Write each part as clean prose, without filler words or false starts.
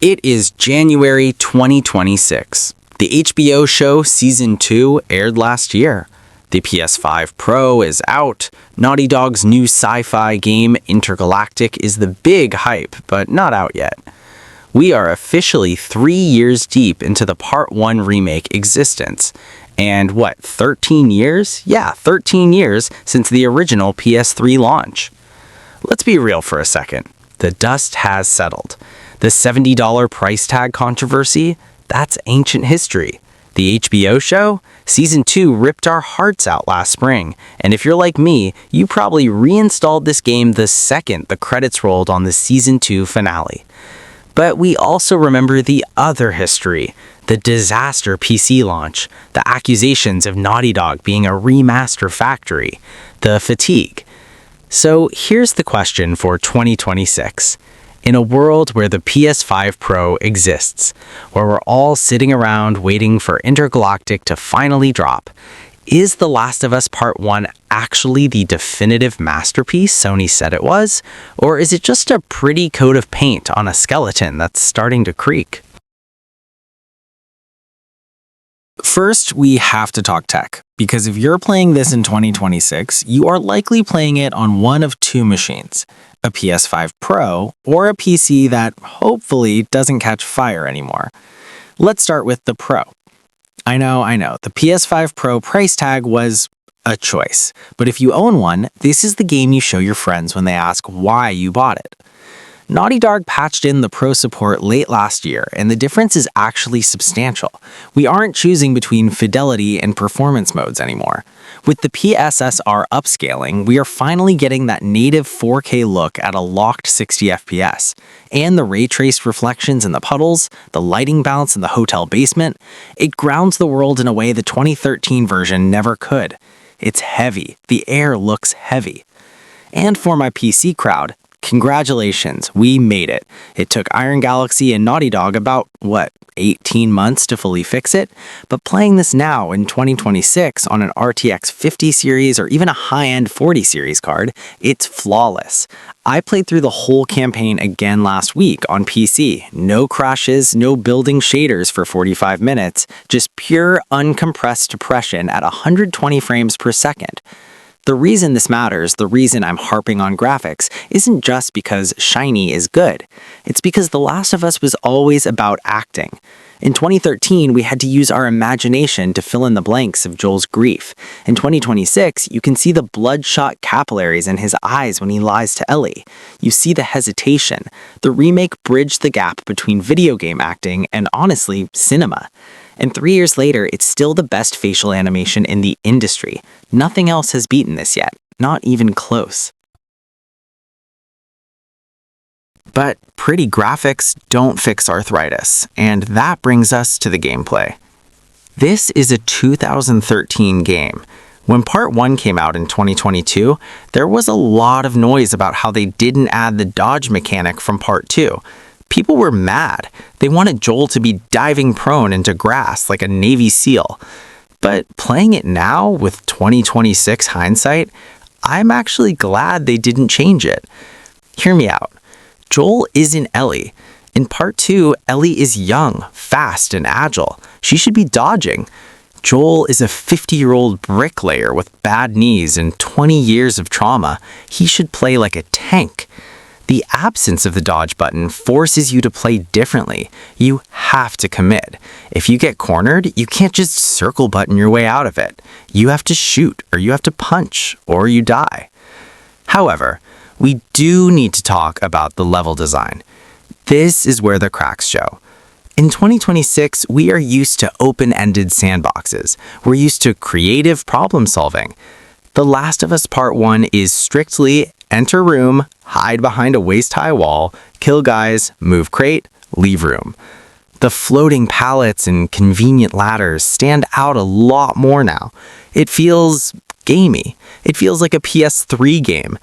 It is January 2026. The HBO show Season 2 aired last year. The PS5 Pro is out. Naughty Dog's new sci-fi game Intergalactic is the big hype, but not out yet. We are officially 3 years deep into the Part 1 remake existence. And 13 years? Yeah, 13 years since the original PS3 launch. Let's be real for a second. The dust has settled. The $70 price tag controversy? That's ancient history. The HBO show? Season 2 ripped our hearts out last spring, and if you're like me, you probably reinstalled this game the second the credits rolled on the Season 2 finale. But we also remember the other history, the disaster PC launch, the accusations of Naughty Dog being a remaster factory, the fatigue. So here's the question for 2026. In a world where the PS5 Pro exists, where we're all sitting around waiting for Intergalactic to finally drop, is The Last of Us Part 1 actually the definitive masterpiece Sony said it was? Or is it just a pretty coat of paint on a skeleton that's starting to creak? First, we have to talk tech, because if you're playing this in 2026, you are likely playing it on one of two machines, a PS5 Pro or a PC that hopefully doesn't catch fire anymore. Let's start with the Pro. I know, the PS5 Pro price tag was a choice, but if you own one, this is the game you show your friends when they ask why you bought it. Naughty Dog patched in the Pro support late last year, and the difference is actually substantial. We aren't choosing between fidelity and performance modes anymore. With the PSSR upscaling, we are finally getting that native 4K look at a locked 60 FPS. And the ray-traced reflections in the puddles, the lighting balance in the hotel basement, it grounds the world in a way the 2013 version never could. It's heavy. The air looks heavy. And for my PC crowd, congratulations, we made it. It took Iron Galaxy and Naughty Dog about, 18 months to fully fix it? But playing this now in 2026 on an RTX 50 series or even a high-end 40 series card, it's flawless. I played through the whole campaign again last week on PC. No crashes, no building shaders for 45 minutes, just pure uncompressed depression at 120 frames per second. The reason this matters, the reason I'm harping on graphics, isn't just because shiny is good. It's because The Last of Us was always about acting. In 2013, we had to use our imagination to fill in the blanks of Joel's grief. In 2026, you can see the bloodshot capillaries in his eyes when he lies to Ellie. You see the hesitation. The remake bridged the gap between video game acting and, honestly, cinema. And 3 years later, it's still the best facial animation in the industry. Nothing else has beaten this yet, not even close. But pretty graphics don't fix arthritis, and that brings us to the gameplay. This is a 2013 game. When Part 1 came out in 2022, there was a lot of noise about how they didn't add the dodge mechanic from Part 2. People were mad. They wanted Joel to be diving prone into grass like a Navy SEAL. But playing it now, with 2026 hindsight, I'm actually glad they didn't change it. Hear me out. Joel isn't Ellie. In Part 2, Ellie is young, fast, and agile. She should be dodging. Joel is a 50-year-old bricklayer with bad knees and 20 years of trauma. He should play like a tank. The absence of the dodge button forces you to play differently. You have to commit. If you get cornered, you can't just circle button your way out of it. You have to shoot, or you have to punch, or you die. However, we do need to talk about the level design. This is where the cracks show. In 2026, we are used to open-ended sandboxes. We're used to creative problem solving. The Last of Us Part 1 is strictly enter room, hide behind a waist-high wall, kill guys, move crate, leave room. The floating pallets and convenient ladders stand out a lot more now. It feels gamey. It feels like a PS3 game.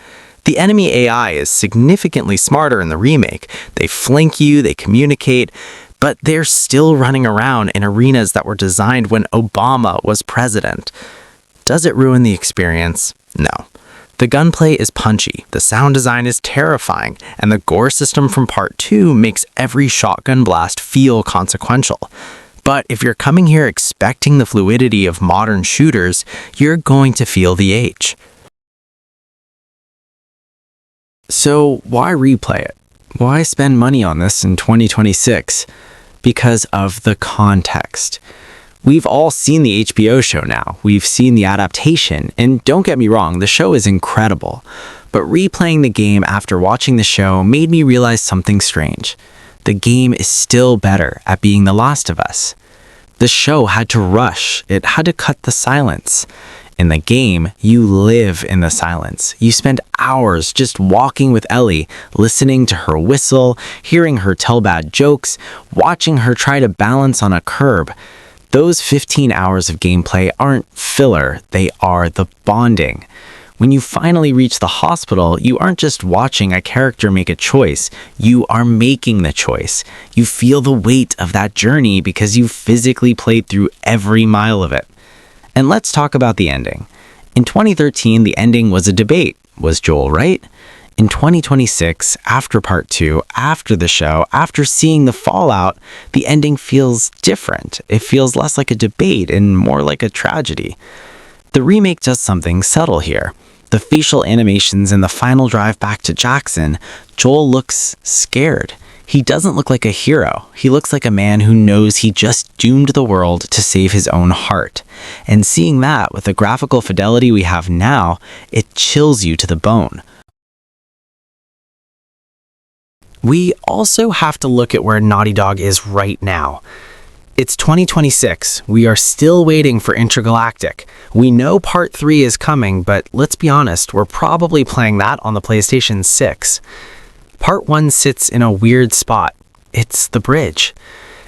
The enemy AI is significantly smarter in the remake. They flank you, they communicate, but they're still running around in arenas that were designed when Obama was president. Does it ruin the experience? No. The gunplay is punchy, the sound design is terrifying, and the gore system from Part 2 makes every shotgun blast feel consequential. But if you're coming here expecting the fluidity of modern shooters, you're going to feel the age. So why replay it? Why spend money on this in 2026? Because of the context. We've all seen the HBO show now. We've seen the adaptation, and don't get me wrong, the show is incredible. But replaying the game after watching the show made me realize something strange. The game is still better at being The Last of Us. The show had to rush. It had to cut the silence. In the game, you live in the silence. You spend hours just walking with Ellie, listening to her whistle, hearing her tell bad jokes, watching her try to balance on a curb. Those 15 hours of gameplay aren't filler, they are the bonding. When you finally reach the hospital, you aren't just watching a character make a choice, you are making the choice. You feel the weight of that journey because you physically played through every mile of it. And let's talk about the ending. In 2013, the ending was a debate. Was Joel right? In 2026, after Part 2, after the show, after seeing the fallout, the ending feels different. It feels less like a debate and more like a tragedy. The remake does something subtle here. The facial animations in the final drive back to Jackson, Joel looks scared. He doesn't look like a hero. He looks like a man who knows he just doomed the world to save his own heart. And seeing that with the graphical fidelity we have now, it chills you to the bone. We also have to look at where Naughty Dog is right now. It's 2026. We are still waiting for Intergalactic. We know Part 3 is coming, but let's be honest, we're probably playing that on the PlayStation 6. Part 1 sits in a weird spot. It's the bridge.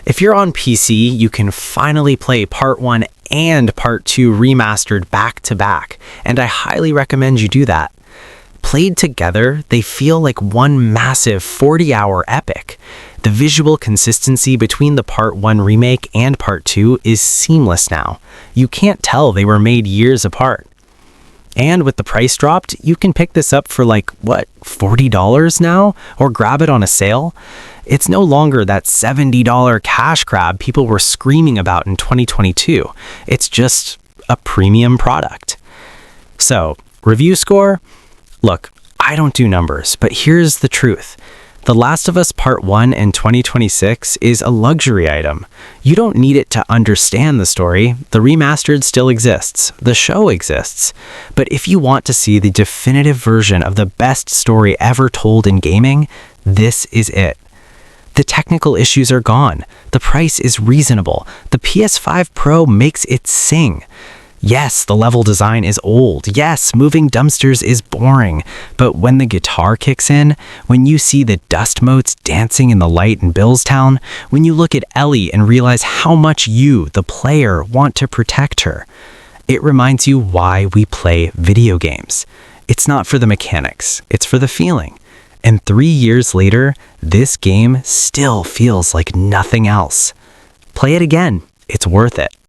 If you're on PC, you can finally play Part 1 and Part 2 remastered back to back, and I highly recommend you do that. Played together, they feel like one massive 40-hour epic. The visual consistency between the Part 1 remake and Part 2 is seamless now. You can't tell they were made years apart. And with the price dropped, you can pick this up for $40 now? Or grab it on a sale? It's no longer that $70 cash grab people were screaming about in 2022. It's just a premium product. So, review score? Look, I don't do numbers, but here's the truth. The Last of Us Part 1 in 2026 is a luxury item. You don't need it to understand the story. The Remastered still exists. The show exists. But if you want to see the definitive version of the best story ever told in gaming, this is it. The technical issues are gone. The price is reasonable. The PS5 Pro makes it sing. Yes, the level design is old. Yes, moving dumpsters is boring. But when the guitar kicks in, when you see the dust motes dancing in the light in Billstown, when you look at Ellie and realize how much you, the player, want to protect her, it reminds you why we play video games. It's not for the mechanics, it's for the feeling. And 3 years later, this game still feels like nothing else. Play it again. It's worth it.